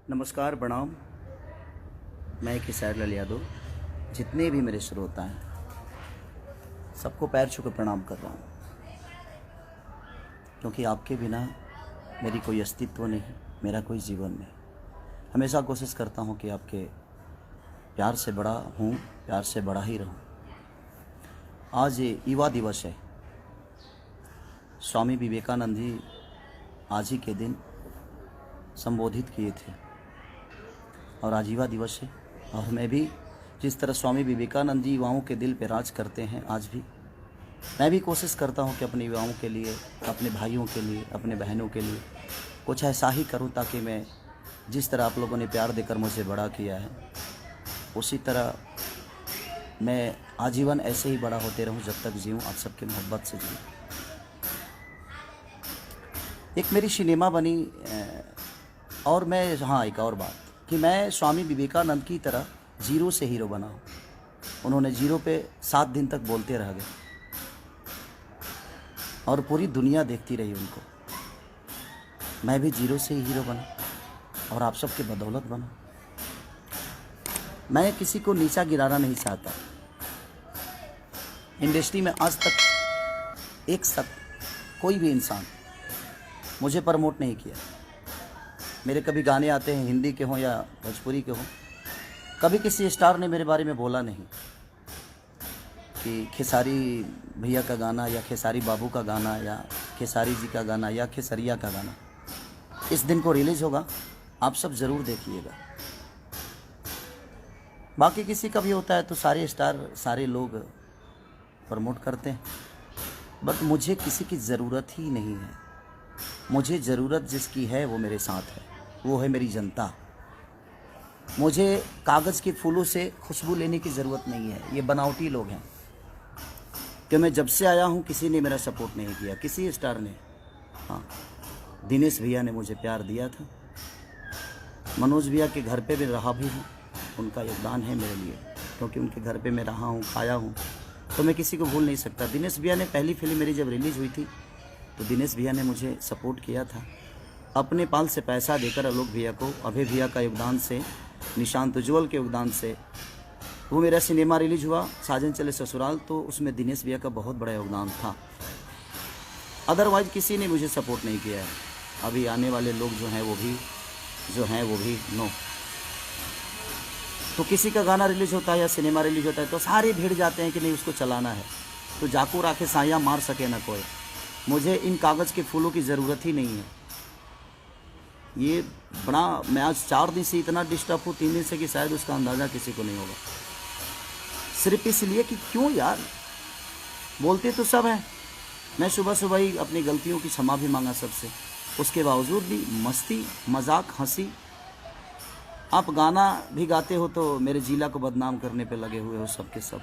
नमस्कार, प्रणाम। मैं किशोर लाल यादव। जितने भी मेरे श्रोता हैं सबको पैर छू कर प्रणाम कर रहा हूँ, क्योंकि आपके बिना मेरी कोई अस्तित्व नहीं, मेरा कोई जीवन नहीं। हमेशा कोशिश करता हूँ कि आपके प्यार से बड़ा हूँ, प्यार से बड़ा ही रहूँ। आज ये युवा दिवस है। स्वामी विवेकानंद जी आज ही के दिन संबोधित किए थे और आज युवा दिवस है। और मैं भी जिस तरह स्वामी विवेकानंद जी युवाओं के दिल पे राज करते हैं, आज भी मैं भी कोशिश करता हूं कि अपने युवाओं के लिए, अपने भाइयों के लिए, अपने बहनों के लिए कुछ ऐसा ही करूं, ताकि मैं जिस तरह आप लोगों ने प्यार देकर मुझे बड़ा किया है, उसी तरह मैं आजीवन ऐसे ही बड़ा होते रहूं, जब तक जीऊँ, आप सबके मोहब्बत से जीऊँ। एक मेरी सिनेमा बनी और मैं एक और बात कि मैं स्वामी विवेकानंद की तरह जीरो से हीरो बना हूँ। उन्होंने जीरो पे 7 दिन तक बोलते रह गए और पूरी दुनिया देखती रही उनको। मैं भी जीरो से ही हीरो बना और आप सबके बदौलत बना। मैं किसी को नीचा गिराना नहीं चाहता। इंडस्ट्री में आज तक एक कोई भी इंसान मुझे प्रमोट नहीं किया। मेरे कभी गाने आते हैं, हिंदी के हों या भोजपुरी के हों, कभी किसी स्टार ने मेरे बारे में बोला नहीं कि खेसारी भैया का गाना या खेसारी बाबू का गाना या खेसारी जी का गाना या खेसरिया का गाना इस दिन को रिलीज़ होगा, आप सब ज़रूर देखिएगा। बाकी किसी का भी होता है तो सारे स्टार, सारे लोग प्रमोट करते हैं, बट मुझे किसी की ज़रूरत ही नहीं है। मुझे ज़रूरत जिसकी है वो मेरे साथ है, वो है मेरी जनता। मुझे कागज़ के फूलों से खुशबू लेने की ज़रूरत नहीं है। ये बनावटी लोग हैं कि मैं जब से आया हूँ किसी ने मेरा सपोर्ट नहीं किया, किसी स्टार ने। हाँ, दिनेश भैया ने मुझे प्यार दिया था। मनोज भैया के घर पे भी रहा भी हूँ, उनका योगदान है मेरे लिए, क्योंकि उनके घर पे मैं रहा हूँ, खाया हूँ, तो मैं किसी को भूल नहीं सकता। दिनेश भैया ने पहली फिल्म मेरी जब रिलीज़ हुई थी तो दिनेश भैया ने मुझे सपोर्ट किया था अपने पाल से पैसा देकर। आलोक भैया को, अभय भैया का योगदान से, निशांत उज्ज्वल के योगदान से वो मेरा सिनेमा रिलीज हुआ साजन चले ससुराल, तो उसमें दिनेश भैया का बहुत बड़ा योगदान था। अदरवाइज किसी ने मुझे सपोर्ट नहीं किया है। अभी आने वाले लोग जो हैं वो भी नो। तो किसी का गाना रिलीज होता है या सिनेमा रिलीज होता है तो सारे भिड़ जाते हैं कि नहीं उसको चलाना है, तो जाकू राखे साया मार सके ना कोई। मुझे इन कागज़ के फूलों की ज़रूरत ही नहीं है। ये बड़ा, मैं आज 4 दिन से इतना डिस्टर्ब हूँ, 3 दिन से, कि शायद उसका अंदाज़ा किसी को नहीं होगा। सिर्फ इसलिए कि क्यों यार, बोलते तो सब हैं। मैं सुबह सुबह ही अपनी गलतियों की क्षमा भी मांगा सबसे, उसके बावजूद भी मस्ती, मजाक, हंसी। आप गाना भी गाते हो तो मेरे जिला को बदनाम करने पे लगे हुए हो सब के सब।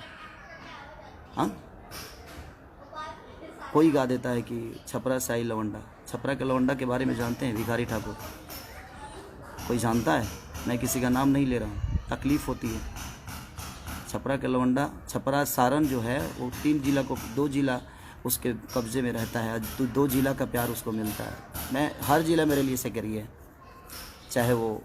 हाँ, कोई गा देता है कि छपरा साई लवंडा। छपरा के लवंडा के बारे में जानते हैं? भिखारी ठाकुर। कोई जानता है? मैं किसी का नाम नहीं ले रहा हूँ, तकलीफ़ होती है। छपरा के लवंडा, छपरा सारण जो है वो 3 जिला को, 2 जिला उसके कब्ज़े में रहता है। आज 2 जिला का प्यार उसको मिलता है। मैं, हर जिला मेरे लिए सेक्रेटरी है, चाहे वो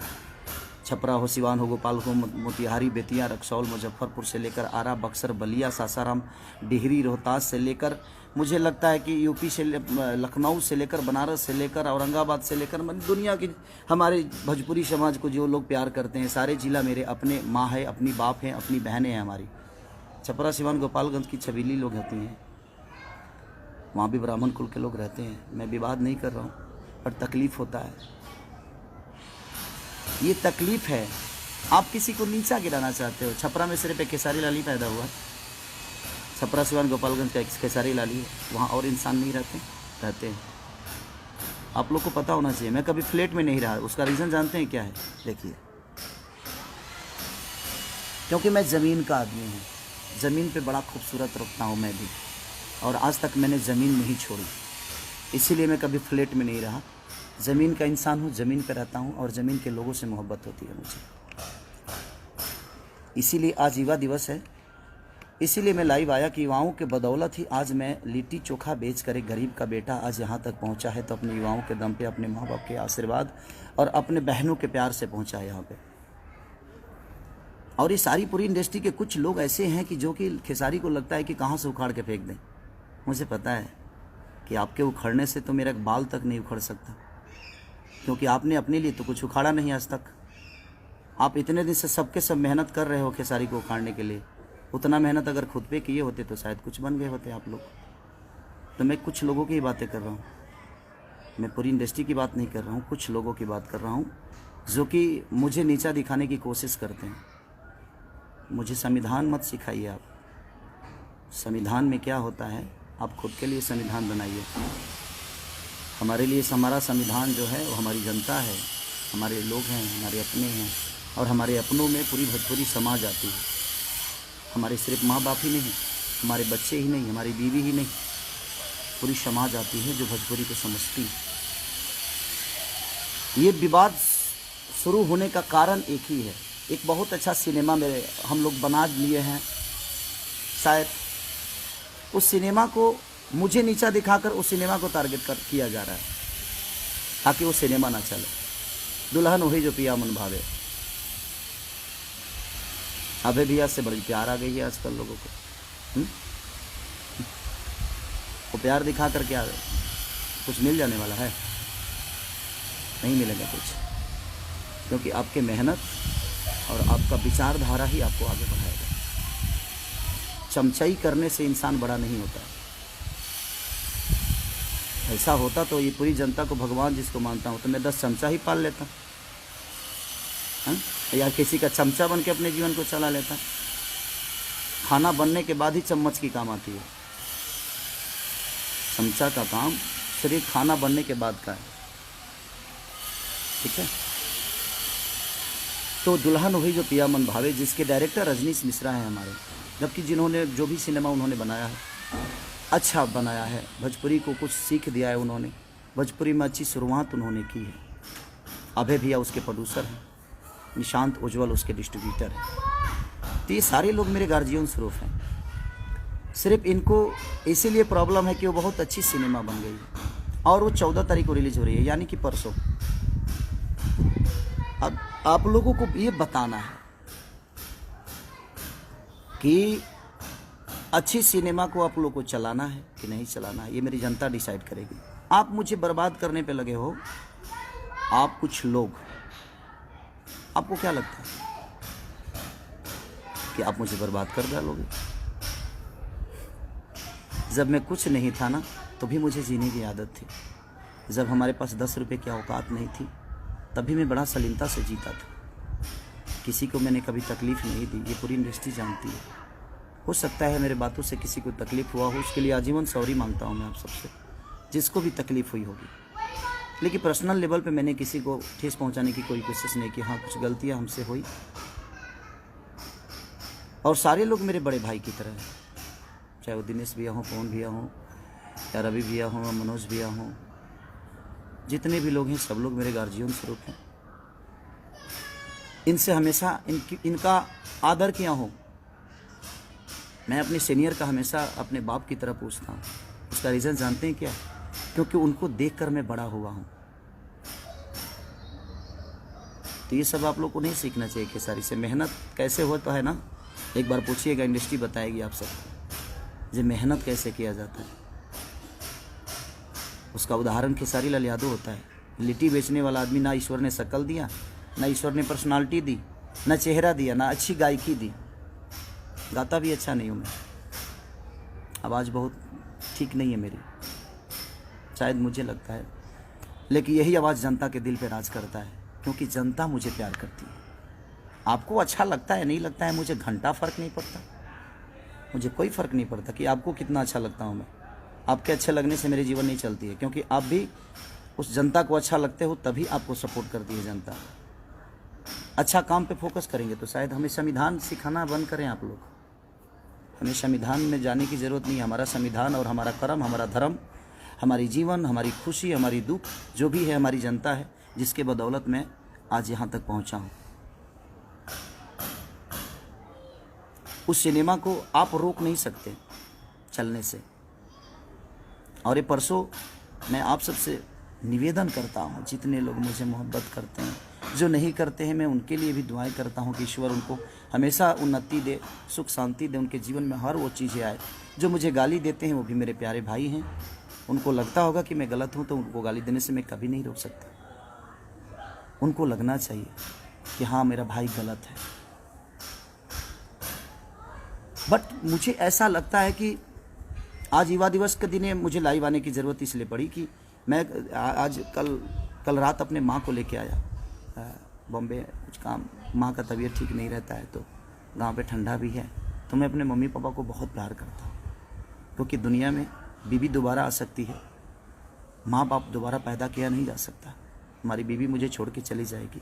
छपरा हो, सिवान हो, गोपाल हो, मोतिहारी, बेतिया, रक्सौल, मुजफ्फरपुर से लेकर आरा, बक्सर, बलिया, सासाराम, डिहरी, रोहतास से लेकर, मुझे लगता है कि यूपी से, लखनऊ से लेकर, बनारस से लेकर, औरंगाबाद से लेकर, दुनिया की हमारे भोजपुरी समाज को जो लोग प्यार करते हैं, सारे ज़िला मेरे अपने माँ है, अपनी बाप हैं, अपनी बहनें हैं हमारी। छपरा, सिवान, गोपालगंज की छबीली लोग होती हैं, वहाँ भी ब्राह्मण कुल के लोग रहते हैं। मैं विवाद नहीं कर रहा हूँ, पर तकलीफ़ होता है। ये तकलीफ़ है। आप किसी को नीचा गिराना चाहते हो। छपरा में सिर्फ एक खेसारी लाल ही पैदा हुआ है। छपरा, सिवान, गोपालगंज का एक खेसारी लाल ही है, वहाँ और इंसान नहीं रहते हैं। आप लोग को पता होना चाहिए। मैं कभी फ्लैट में नहीं रहा, उसका रीज़न जानते हैं क्या है? देखिए, क्योंकि मैं ज़मीन का आदमी हूँ। ज़मीन पे बड़ा खूबसूरत रखता हूँ मैं भी, और आज तक मैंने ज़मीन नहीं छोड़ी, इसीलिए मैं कभी फ्लैट में नहीं रहा। ज़मीन का इंसान हूँ, ज़मीन पे रहता हूँ, और ज़मीन के लोगों से मोहब्बत होती है मुझे। इसीलिए आज युवा दिवस है। इसीलिए मैं लाइव आया कि युवाओं के बदौलत ही आज मैं लिट्टी चोखा बेच कर एक गरीब का बेटा आज यहाँ तक पहुँचा है, तो अपने युवाओं के दम पे, अपने माँ बाप के आशीर्वाद और अपने बहनों के प्यार से पहुँचा है यहाँ पे। और ये सारी पूरी इंडस्ट्री के कुछ लोग ऐसे हैं कि जो कि खेसारी को लगता है कि कहाँ से उखाड़ के फेंक दें। मुझे पता है कि आपके उखड़ने से तो मेरा बाल तक नहीं उखड़ सकता, क्योंकि आपने अपने लिए तो कुछ उखाड़ा नहीं आज तक। आप इतने दिन से सबके सब मेहनत कर रहे हो खेसारी को उखाड़ने के लिए, उतना मेहनत अगर खुद पे किए होते तो शायद कुछ बन गए होते आप लोग। तो मैं कुछ लोगों की ही बातें कर रहा हूँ, मैं पूरी इंडस्ट्री की बात नहीं कर रहा हूँ, कुछ लोगों की बात कर रहा हूँ जो कि मुझे नीचा दिखाने की कोशिश करते हैं। मुझे संविधान मत सिखाइए आप, संविधान में क्या होता है आप खुद के लिए संविधान बनाइए। हमारे लिए हमारा संविधान जो है वो हमारी जनता है, हमारे लोग हैं, हमारे अपने हैं, और हमारे अपनों में पूरी भोजपुरी समाज आती है। हमारे सिर्फ माँ बाप ही नहीं, हमारे बच्चे ही नहीं, हमारी बीवी ही नहीं, पूरी समाज आती है जो भोजपुरी को समझती है। ये विवाद शुरू होने का कारण एक ही है, एक बहुत अच्छा सिनेमा मेरे हम लोग बना लिए हैं, शायद उस सिनेमा को मुझे नीचा दिखाकर उस सिनेमा को टारगेट किया जा रहा है ताकि वो सिनेमा ना चले। दुल्हन वही जो पिया मन भावे, अबे भैया से बड़ी प्यार आ गई है आजकल लोगों को। वो प्यार दिखा कर क्या कुछ मिल जाने वाला है? नहीं मिलेगा कुछ, क्योंकि आपके मेहनत और आपका विचारधारा ही आपको आगे बढ़ाएगा। चमचाई करने से इंसान बड़ा नहीं होता। ऐसा होता तो ये पूरी जनता को भगवान जिसको मानता हूँ तो मैं 10 चमचा ही पाल लेता, या किसी का चमचा बन के अपने जीवन को चला लेता। खाना बनने के बाद ही चम्मच की काम आती है, चमचा का काम सिर्फ खाना बनने के बाद का है, ठीक है। तो दुल्हन वही जो पिया मन भावे, जिसके डायरेक्टर रजनीश मिश्रा हैं हमारे, जबकि जिन्होंने जो भी सिनेमा उन्होंने बनाया है अच्छा बनाया है, भोजपुरी को कुछ सीख दिया है उन्होंने, भोजपुरी में अच्छी शुरुआत उन्होंने की है। अभय भैया उसके प्रोड्यूसर हैं, निशांत उज्ज्वल उसके डिस्ट्रीब्यूटर हैं। तो ये सारे लोग मेरे गार्जियन स्वरूप हैं। सिर्फ इनको इसीलिए प्रॉब्लम है कि वो बहुत अच्छी सिनेमा बन गई है और वो 14 तारीख को रिलीज हो रही है, यानी कि परसों। अब आप लोगों को ये बताना है कि अच्छी सिनेमा को आप लोगों को चलाना है कि नहीं चलाना है, ये मेरी जनता डिसाइड करेगी। आप मुझे बर्बाद करने पे लगे हो, आप कुछ लोग, आपको क्या लगता है कि आप मुझे बर्बाद कर डालोगे? जब मैं कुछ नहीं था ना, तो भी मुझे जीने की आदत थी। जब हमारे पास 10 रुपये की औकात नहीं थी, तभी मैं बड़ा सलीमता से जीता था। किसी को मैंने कभी तकलीफ़ नहीं दी, ये पूरी इंडस्ट्री जानती है। हो सकता है मेरे बातों से किसी को तकलीफ़ हुआ हो, उसके लिए आजीवन सॉरी मांगता हूँ मैं आप सबसे, जिसको भी तकलीफ़ हुई होगी। लेकिन पर्सनल लेवल पे मैंने किसी को ठेस पहुंचाने की कोई कोशिश नहीं की। हाँ, कुछ गलतियां हमसे हुई, और सारे लोग मेरे बड़े भाई की तरह हैं, चाहे वो दिनेश भैया हों, पवन भैया हों, या रवि भैया हों, मनोज भैया हों, जितने भी लोग हैं सब लोग मेरे गार्जियन स्वरूप हैं। इनसे हमेशा इनका आदर किया हो। मैं अपने सीनियर का हमेशा अपने बाप की तरह पूछता हूँ। उसका रीज़न जानते हैं क्या? क्योंकि उनको देखकर मैं बड़ा हुआ हूँ। तो ये सब आप लोग को नहीं सीखना चाहिए खेसारी से। मेहनत कैसे हो तो है ना, एक बार पूछिएगा, इंडस्ट्री बताएगी आप सबको जो मेहनत कैसे किया जाता है। उसका उदाहरण खेसारी लाल यादव होता है। लिट्टी बेचने वाला आदमी, ना ईश्वर ने शक्ल दिया, ना ईश्वर ने पर्सनालिटी दी, ना चेहरा दिया, ना अच्छी गायकी दी। गाता भी अच्छा नहीं हूँ मैं, आवाज़ बहुत ठीक नहीं है मेरी, शायद मुझे लगता है, लेकिन यही आवाज़ जनता के दिल पे राज करता है, क्योंकि जनता मुझे प्यार करती है। आपको अच्छा लगता है नहीं लगता है, मुझे घंटा फ़र्क नहीं पड़ता, मुझे कोई फ़र्क नहीं पड़ता कि आपको कितना अच्छा लगता हूँ मैं। आपके अच्छे लगने से मेरे जीवन नहीं चलती है, क्योंकि आप भी उस जनता को अच्छा लगते हो, तभी आपको सपोर्ट करती है जनता। अच्छा काम पे फोकस करेंगे तो शायद हमें संविधान सिखाना बंद करें आप लोग। हमें संविधान में जाने की ज़रूरत नहीं है। हमारा संविधान और हमारा कर्म, हमारा धर्म, हमारी जीवन, हमारी खुशी, हमारी दुख, जो भी है हमारी जनता है, जिसके बदौलत मैं आज यहाँ तक पहुँचा हूँ। उस सिनेमा को आप रोक नहीं सकते चलने से। और ये परसों मैं आप सबसे निवेदन करता हूँ, जितने लोग मुझे मोहब्बत करते हैं, जो नहीं करते हैं, मैं उनके लिए भी दुआएं करता हूँ कि ईश्वर उनको हमेशा उन्नति दे, सुख शांति दे, उनके जीवन में हर वो चीज़ें आए। जो मुझे गाली देते हैं वो भी मेरे प्यारे भाई हैं, उनको लगता होगा कि मैं गलत हूँ, तो उनको गाली देने से मैं कभी नहीं रोक सकता। उनको लगना चाहिए कि हाँ मेरा भाई गलत है। बट मुझे ऐसा लगता है कि आज युवा दिवस के दिन मुझे लाइव आने की ज़रूरत इसलिए पड़ी कि मैं आज कल रात अपने माँ को लेके आया बॉम्बे, कुछ काम, माँ का तबीयत ठीक नहीं रहता है, तो गांव पे ठंडा भी है। तो मैं अपने मम्मी पापा को बहुत प्यार करता हूँ, क्योंकि दुनिया में बीवी दोबारा आ सकती है, माँ बाप दोबारा पैदा किया नहीं जा सकता। हमारी बीवी मुझे छोड़ के चली जाएगी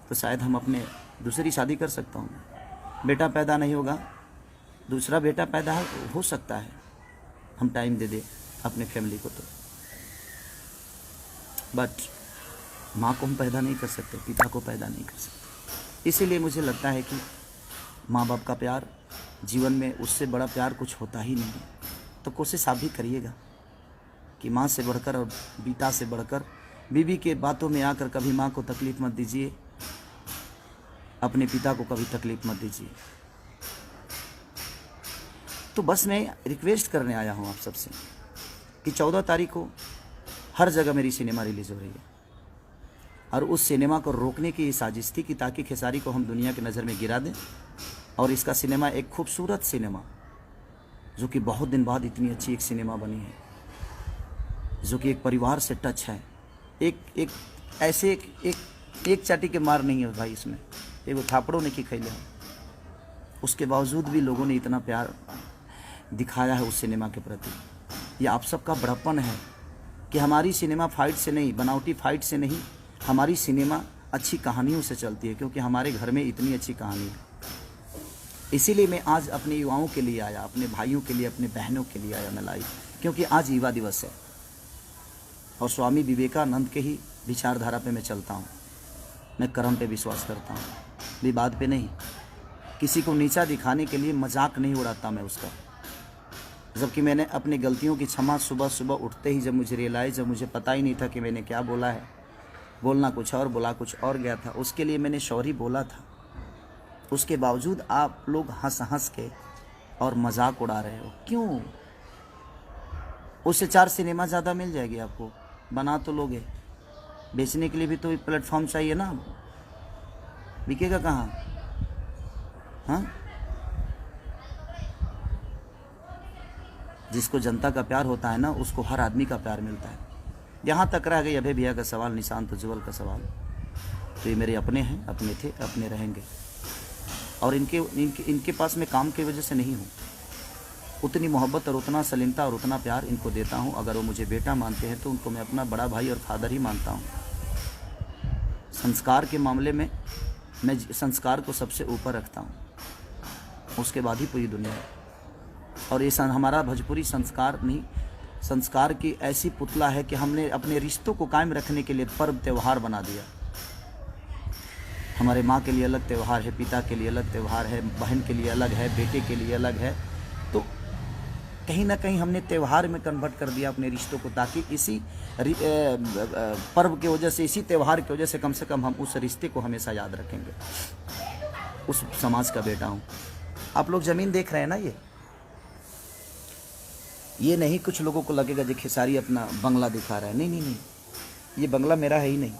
तो शायद हम अपने दूसरी शादी कर सकता हूँ, बेटा पैदा नहीं होगा, दूसरा बेटा पैदा हो सकता है, हम टाइम दे दे अपने फैमिली को। तो बट माँ को हम पैदा नहीं कर सकते, पिता को पैदा नहीं कर सकते। इसीलिए मुझे लगता है कि माँ बाप का प्यार जीवन में उससे बड़ा प्यार कुछ होता ही नहीं है। तो कोशिश आप भी करिएगा कि माँ से बढ़कर और पिता से बढ़कर बीवी के बातों में आकर कभी माँ को तकलीफ़ मत दीजिए, अपने पिता को कभी तकलीफ़ मत दीजिए। तो बस मैं रिक्वेस्ट करने आया हूँ आप सबसे कि 14 तारीख को हर जगह मेरी सिनेमा रिलीज़ हो रही है, और उस सिनेमा को रोकने की साजिश थी कि ताकि खेसारी को हम दुनिया की नज़र में गिरा दें। और इसका सिनेमा एक खूबसूरत सिनेमा, जो कि बहुत दिन बाद इतनी अच्छी एक सिनेमा बनी है, जो कि एक परिवार से टच है। एक ऐसे एक चाटी के मार नहीं है भाई इसमें, एक थापड़ों ने की खैले, उसके बावजूद भी लोगों ने इतना प्यार दिखाया है उस सिनेमा के प्रति। ये आप सबका बड़प्पन है कि हमारी सिनेमा फाइट से नहीं, बनावटी फाइट से नहीं, हमारी सिनेमा अच्छी कहानियों से चलती है, क्योंकि हमारे घर में इतनी अच्छी कहानी है। इसीलिए मैं आज अपने युवाओं के लिए आया, अपने भाइयों के लिए, अपने बहनों के लिए आया मैं लाइव, क्योंकि आज युवा दिवस है और स्वामी विवेकानंद के ही विचारधारा पे मैं चलता हूँ। मैं कर्म पे विश्वास करता हूँ, विवाद पे नहीं। किसी को नीचा दिखाने के लिए मजाक नहीं उड़ाता मैं उसका, जबकि मैंने अपनी गलतियों की क्षमा सुबह सुबह उठते ही, जब मुझे रियलाइज़, जब मुझे पता ही नहीं था कि मैंने क्या बोला है, बोलना कुछ और बोला कुछ और गया था, उसके लिए मैंने सॉरी बोला था। उसके बावजूद आप लोग हंस हंस के और मजाक उड़ा रहे हो, क्यों? उससे 4 सिनेमा ज़्यादा मिल जाएगी आपको, बना तो लोगे, बेचने के लिए भी तो प्लेटफॉर्म चाहिए ना, बिकेगा कहाँ? हाँ, जिसको जनता का प्यार होता है ना, उसको हर आदमी का प्यार मिलता है। यहाँ तक रह गई अभय भैया का सवाल, निशांत उज्ज्वल का सवाल, तो ये मेरे अपने हैं, अपने थे, अपने रहेंगे। और इनके पास मैं काम की वजह से नहीं हूँ, उतनी मोहब्बत और उतना सलीमता और उतना प्यार इनको देता हूँ। अगर वो मुझे बेटा मानते हैं तो उनको मैं अपना बड़ा भाई और फादर ही मानता हूँ। संस्कार के मामले में मैं संस्कार को सबसे ऊपर रखता हूँ, उसके बाद ही पूरी दुनिया है। और ये हमारा भोजपुरी संस्कार नहीं, संस्कार की ऐसी पुतला है कि हमने अपने रिश्तों को कायम रखने के लिए पर्व त्यौहार बना दिया। हमारे माँ के लिए अलग त्यौहार है, पिता के लिए अलग त्यौहार है, बहन के लिए अलग है, बेटे के लिए अलग है। तो कहीं ना कहीं हमने त्यौहार में कन्वर्ट कर दिया अपने रिश्तों को, ताकि इसी पर्व की वजह से, इसी त्यौहार की वजह से कम हम उस रिश्ते को हमेशा याद रखेंगे। उस समाज का बेटा हूँ। आप लोग ज़मीन देख रहे हैं ना, ये नहीं कुछ लोगों को लगेगा जो खेसारी अपना बंगला दिखा रहा है। नहीं नहीं नहीं, ये बंगला मेरा है ही नहीं,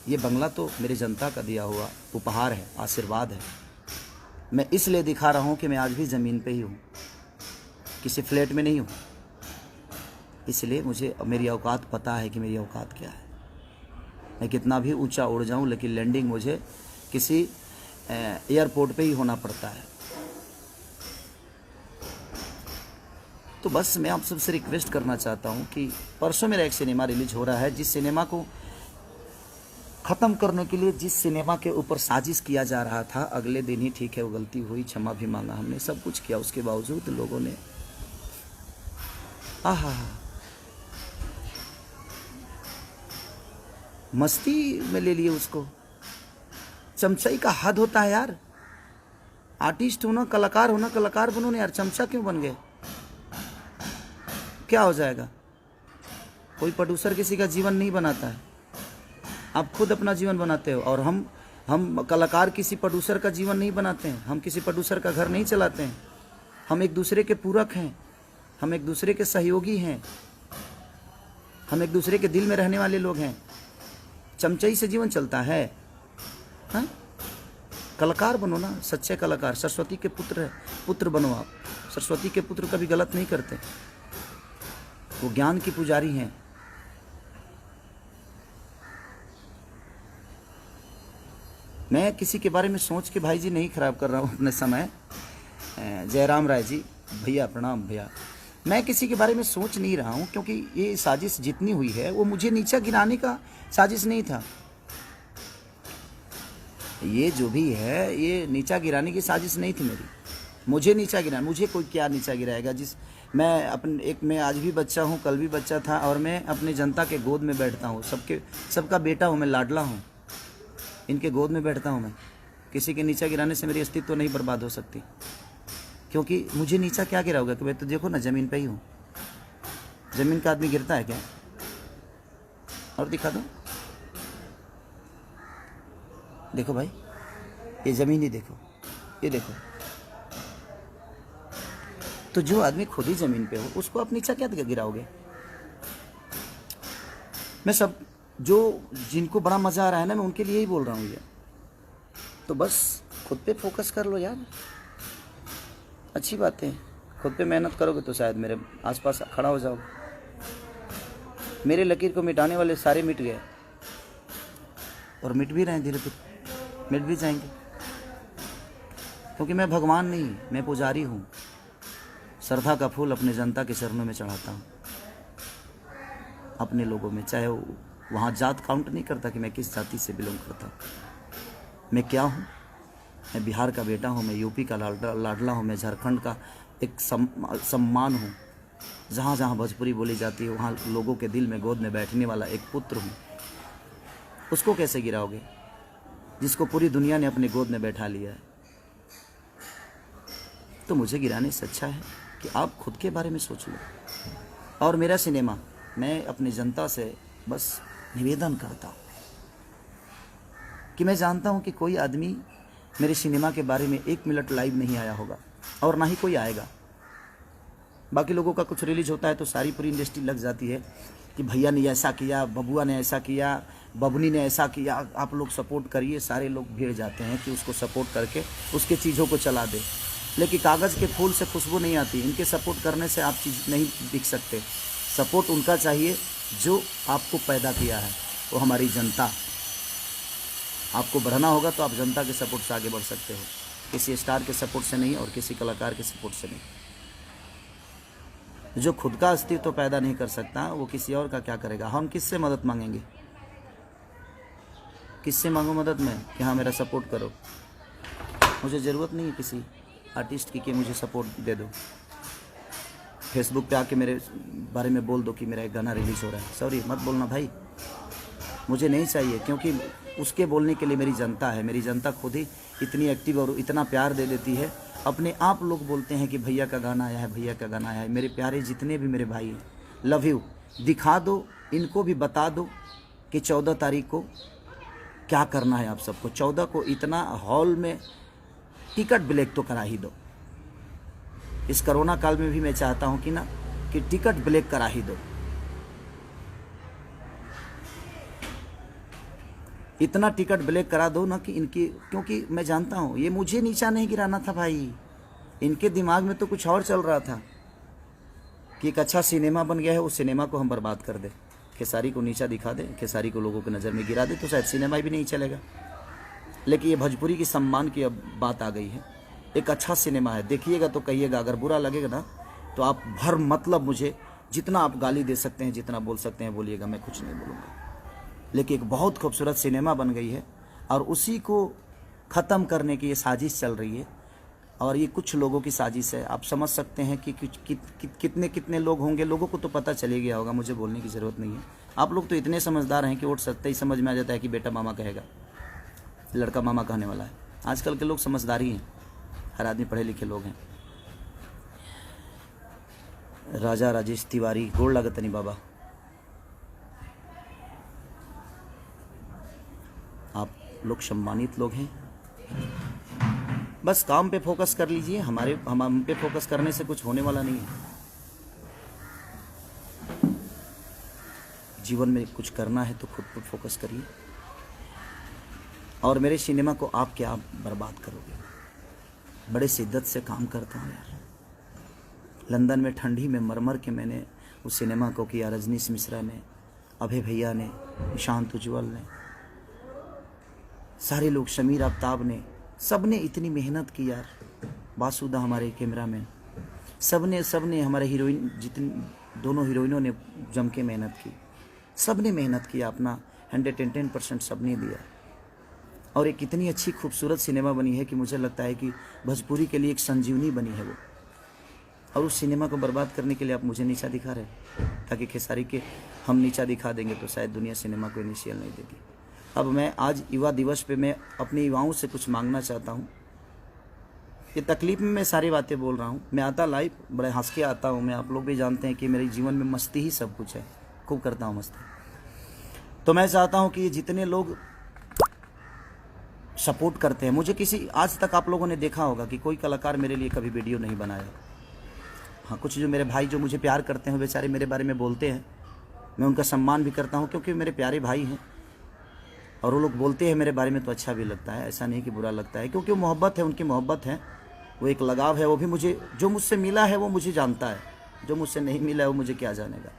ये बंगला तो मेरी जनता का दिया हुआ उपहार है, आशीर्वाद है। मैं इसलिए दिखा रहा हूँ कि मैं आज भी ज़मीन पे ही हूँ, किसी फ्लैट में नहीं हूँ। इसलिए मुझे मेरी औकात पता है कि मेरी औकात क्या है। मैं कितना भी ऊंचा उड़ जाऊँ, लेकिन लैंडिंग मुझे किसी एयरपोर्ट पे ही होना पड़ता है। तो बस मैं आप सबसे रिक्वेस्ट करना चाहता हूँ कि परसों मेरा एक सिनेमा रिलीज हो रहा है, जिस सिनेमा को ख़त्म करने के लिए, जिस सिनेमा के ऊपर साजिश किया जा रहा था, अगले दिन ही, ठीक है वो गलती हुई, क्षमा भी मांगा हमने, सब कुछ किया, उसके बावजूद लोगों ने मस्ती में ले लिए उसको। चमचाई का हद होता है यार, आर्टिस्ट होना, कलाकार होना, कलाकार बनो ना यार, चमचा क्यों बन गए? क्या हो जाएगा? कोई प्रोड्यूसर किसी का जीवन नहीं बनाता है, आप खुद अपना जीवन बनाते हो। और हम कलाकार किसी प्रोड्यूसर का जीवन नहीं बनाते हैं, हम किसी प्रोड्यूसर का घर नहीं चलाते हैं। हम एक दूसरे के पूरक हैं, हम एक दूसरे के सहयोगी हैं, हम एक दूसरे के दिल में रहने वाले लोग हैं। चमचाई से जीवन चलता है? हाँ, कलाकार बनो ना, सच्चे कलाकार। सरस्वती के पुत्र बनो आप। सरस्वती के पुत्र कभी गलत नहीं करते, वो ज्ञान की पुजारी हैं। मैं किसी के बारे में सोच के भाई जी नहीं खराब कर रहा हूँ अपने समय। जयराम राय जी, भैया प्रणाम भैया। मैं किसी के बारे में सोच नहीं रहा हूँ, क्योंकि ये साजिश जितनी हुई है वो मुझे नीचा गिराने का साजिश नहीं था। ये जो भी है ये नीचा गिराने की साजिश नहीं थी मेरी। मुझे नीचा गिराना, मुझे कोई क्या नीचा गिराएगा? मैं आज भी बच्चा हूँ, कल भी बच्चा था, और मैं अपनी जनता के गोद में बैठता हूँ। सबका बेटा हूँ मैं, लाडला हूँ, इनके गोद में बैठता हूँ मैं। किसी के नीचा गिराने से मेरी अस्तित्व तो नहीं बर्बाद हो सकती, क्योंकि मुझे नीचा क्या गिराओगे? कि मैं तो देखो ना जमीन पे ही हूँ। जमीन का आदमी गिरता है क्या? और दिखा दो, देखो भाई, ये जमीन ही देखो, ये देखो। तो जो आदमी खुद ही जमीन पे हो उसको आप नीचा क्या गिराओगे? मैं जिनको बड़ा मजा आ रहा है ना, मैं उनके लिए ही बोल रहा हूँ ये। तो बस खुद पे फोकस कर लो यार, अच्छी बात है। खुद पे मेहनत करोगे तो शायद मेरे आसपास खड़ा हो जाओगे। मेरे लकीर को मिटाने वाले सारे मिट गए, और मिट भी रहे हैं, धीरे धीरे मिट भी जाएंगे। क्योंकि मैं भगवान नहीं, मैं पुजारी हूँ। श्रद्धा का फूल अपने जनता के चरणों में चढ़ाता हूँ, अपने लोगों में। चाहे वहाँ जात काउंट नहीं करता कि मैं किस जाति से बिलोंग करता हूँ। मैं क्या हूँ? मैं बिहार का बेटा हूँ, मैं यूपी का लाडला हूँ, मैं झारखंड का एक सम्मान हूँ। जहाँ जहाँ भोजपुरी बोली जाती है वहाँ लोगों के दिल में गोद में बैठने वाला एक पुत्र हूँ। उसको कैसे गिराओगे जिसको पूरी दुनिया ने अपने गोद में बैठा लिया है? तो मुझे गिराने से अच्छा है कि आप खुद के बारे में सोच लो। और मेरा सिनेमा, मैं अपनी जनता से बस निवेदन करता हूँ कि मैं जानता हूँ कि कोई आदमी मेरे सिनेमा के बारे में 1 मिनट लाइव नहीं आया होगा, और ना ही कोई आएगा। बाकी लोगों का कुछ रिलीज होता है तो सारी पूरी इंडस्ट्री लग जाती है कि भैया ने ऐसा किया, बबुआ ने ऐसा किया, बबनी ने ऐसा किया, आप लोग सपोर्ट करिए। सारे लोग भीड़ जाते हैं कि उसको सपोर्ट करके उसके चीज़ों को चला दे। लेकिन कागज़ के फूल से खुशबू नहीं आती। इनके सपोर्ट करने से आप चीज़ नहीं दिख सकते। सपोर्ट उनका चाहिए जो आपको पैदा किया है, वो हमारी जनता। आपको बढ़ना होगा तो आप जनता के सपोर्ट से आगे बढ़ सकते हो, किसी स्टार के सपोर्ट से नहीं और किसी कलाकार के सपोर्ट से नहीं। जो खुद का अस्तित्व तो पैदा नहीं कर सकता वो किसी और का क्या करेगा? हम किससे मदद मांगेंगे? किससे मांगो मदद में कि हाँ मेरा सपोर्ट करो? मुझे ज़रूरत नहीं है किसी आर्टिस्ट की कि मुझे सपोर्ट दे दो। फेसबुक पे आके मेरे बारे में बोल दो कि मेरा एक गाना रिलीज़ हो रहा है। सॉरी, मत बोलना भाई, मुझे नहीं चाहिए। क्योंकि उसके बोलने के लिए मेरी जनता है। मेरी जनता खुद ही इतनी एक्टिव और इतना प्यार दे देती है। अपने आप लोग बोलते हैं कि भैया का गाना आया है, भैया का गाना आया है। मेरे प्यारे जितने भी मेरे भाई हैं, लव यू। दिखा दो, इनको भी बता दो कि 14 तारीख को क्या करना है आप सबको। 14 को इतना हॉल में टिकट ब्लैक तो करा ही दो। इस कोरोना काल में भी मैं चाहता हूँ कि टिकट ब्लैक करा ही दो। इतना टिकट ब्लैक करा दो ना कि इनकी, क्योंकि मैं जानता हूँ ये मुझे नीचा नहीं गिराना था भाई। इनके दिमाग में तो कुछ और चल रहा था कि एक अच्छा सिनेमा बन गया है, उस सिनेमा को हम बर्बाद कर दे, खेसारी को नीचा दिखा दे, खेसारी को लोगों की नज़र में गिरा दे, तो शायद सिनेमा भी नहीं चलेगा। लेकिन ये भोजपुरी की सम्मान की अब बात आ गई है। एक अच्छा सिनेमा है, देखिएगा तो कहिएगा। अगर बुरा लगेगा ना तो आप भर मतलब मुझे जितना आप गाली दे सकते हैं, जितना बोल सकते हैं बोलिएगा, मैं कुछ नहीं बोलूँगा। लेकिन एक बहुत खूबसूरत सिनेमा बन गई है और उसी को ख़त्म करने की ये साजिश चल रही है। और ये कुछ लोगों की साजिश है। आप समझ सकते हैं कि कितने कितने लोग होंगे। लोगों को तो पता चले गया होगा, मुझे बोलने की ज़रूरत नहीं है। आप लोग तो इतने समझदार हैं कि वोट सत्ता ही समझ में आ जाता है कि बेटा मामा कहेगा, लड़का मामा कहने वाला है। आजकल के लोग समझदारी हैं। हर आदमी पढ़े लिखे लोग हैं। राजा राजेश तिवारी, गोड़ लागत नहीं बाबा, आप लोग सम्मानित लोग हैं। बस काम पे फोकस कर लीजिए, हम पे फोकस करने से कुछ होने वाला नहीं है। जीवन में कुछ करना है तो खुद पर फोकस करिए। और मेरे सिनेमा को आप क्या बर्बाद करोगे? बड़े शिद्दत से काम करता हूँ यार। लंदन में ठंडी में मर के मैंने उस सिनेमा को किया। रजनीश मिश्रा ने, अभय भैया ने, निशांत उज्ज्वल ने, सारे लोग, शमीर आफ्ताब ने, सब ने इतनी मेहनत की यार। बासुदा हमारे कैमरामैन, सब ने हमारे हीरोइन, जितनी दोनों हीरोइनों ने जम के मेहनत की। सब ने मेहनत किया, अपना 110% सब ने दिया। और एक इतनी अच्छी खूबसूरत सिनेमा बनी है कि मुझे लगता है कि भोजपुरी के लिए एक संजीवनी बनी है वो। और उस सिनेमा को बर्बाद करने के लिए आप मुझे नीचा दिखा रहे हैं, ताकि खेसारी के हम नीचा दिखा देंगे तो शायद दुनिया सिनेमा को इनिशियल नहीं देगी। अब मैं आज युवा दिवस पे मैं अपने युवाओं से कुछ मांगना चाहता हूँ। ये तकलीफ में मैं सारी बातें बोल रहा हूँ। मैं आता लाइव बड़े हंस के आता हूँ। मैं, आप लोग भी जानते हैं कि मेरे जीवन में मस्ती ही सब कुछ है, खूब करता हूँ मस्ती। तो मैं चाहता हूँ कि ये जितने लोग सपोर्ट करते हैं मुझे, किसी आज तक आप लोगों ने देखा होगा कि कोई कलाकार मेरे लिए कभी वीडियो नहीं बनाया। हाँ, कुछ जो मेरे भाई जो मुझे प्यार करते हैं बेचारे मेरे बारे में बोलते हैं, मैं उनका सम्मान भी करता हूँ क्योंकि मेरे प्यारे भाई हैं। और वो लोग बोलते हैं मेरे बारे में तो अच्छा भी लगता है, ऐसा नहीं कि बुरा लगता है, क्योंकि वो मोहब्बत है, उनकी मोहब्बत है, वो एक लगाव है। वो भी मुझे, जो मुझसे मिला है वो मुझे जानता है, जो मुझसे नहीं मिला है वो मुझे क्या जानेगा।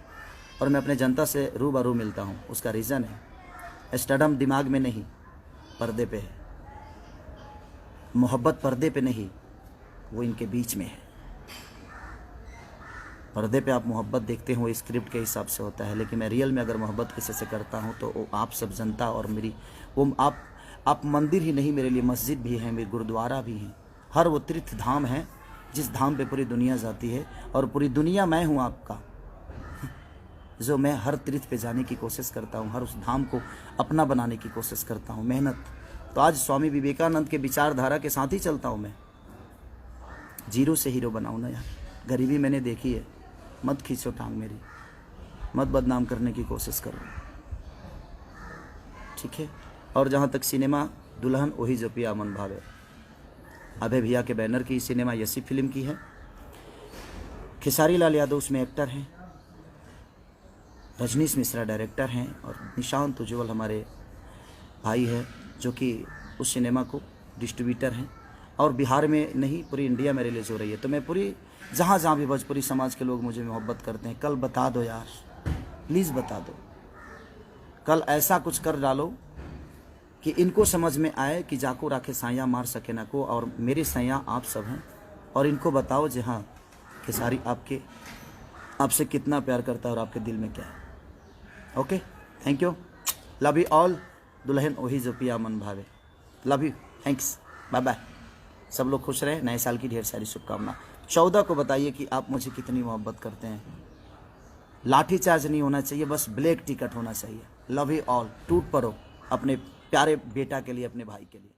और मैं अपने जनता से रूबरू मिलता हूँ, उसका रीज़न है स्टडम दिमाग में नहीं, पर्दे पे है। मोहब्बत पर्दे पे नहीं, वो इनके बीच में है। पर्दे पे आप मोहब्बत देखते हो, स्क्रिप्ट के हिसाब से होता है, लेकिन मैं रियल में अगर मोहब्बत किसी से करता हूँ तो वो आप सब जनता और मेरी, वो आप मंदिर ही नहीं, मेरे लिए मस्जिद भी है, मेरे गुरुद्वारा भी है। हर वो तीर्थ धाम है जिस धाम पे पूरी दुनिया जाती है, और पूरी दुनिया मैं हूँ आपका, जो मैं हर तीर्थ पे जाने की कोशिश करता हूँ, हर उस धाम को अपना बनाने की कोशिश करता हूँ। मेहनत तो आज स्वामी विवेकानंद के विचारधारा के साथ ही चलता हूँ मैं। जीरो से हीरो बनाऊँ ना यार। गरीबी मैंने देखी है, मत खींचो टांग मेरी, मत बदनाम करने की कोशिश करो, ठीक है। और जहाँ तक सिनेमा, दुल्हन वही जो पिया मन भावे, अभय भैया के बैनर की सिनेमा यसी फिल्म की है। खेसारी लाल यादव उसमें एक्टर हैं, रजनीश मिश्रा डायरेक्टर हैं, और निशांत उज्ज्वल हमारे भाई हैं जो कि उस सिनेमा को डिस्ट्रीब्यूटर हैं। और बिहार में नहीं, पूरी इंडिया में रिलीज़ हो रही है। तो मैं पूरी जहाँ जहाँ भी भोजपुरी समाज के लोग मुझे मोहब्बत करते हैं, कल बता दो यार, प्लीज़ बता दो। कल ऐसा कुछ कर डालो कि इनको समझ में आए कि जाको राखे साया मार सके ना को, और मेरे सैया आप सब हैं। और इनको बताओ जी हाँ, खेसारी आपसे कितना प्यार करता है और आपके दिल में क्या है। Okay, thank you, love you all. दुल्हन वही जो पिया मन भावे, love you, thanks, bye bye. सब लोग खुश रहे, नए साल की ढेर सारी शुभकामना। 14 को बताइए कि आप मुझे कितनी मोहब्बत करते हैं। लाठी चार्ज नहीं होना चाहिए, बस ब्लैक टिकट होना चाहिए। Love you all. टूट पड़ो अपने प्यारे बेटा के लिए, अपने भाई के लिए।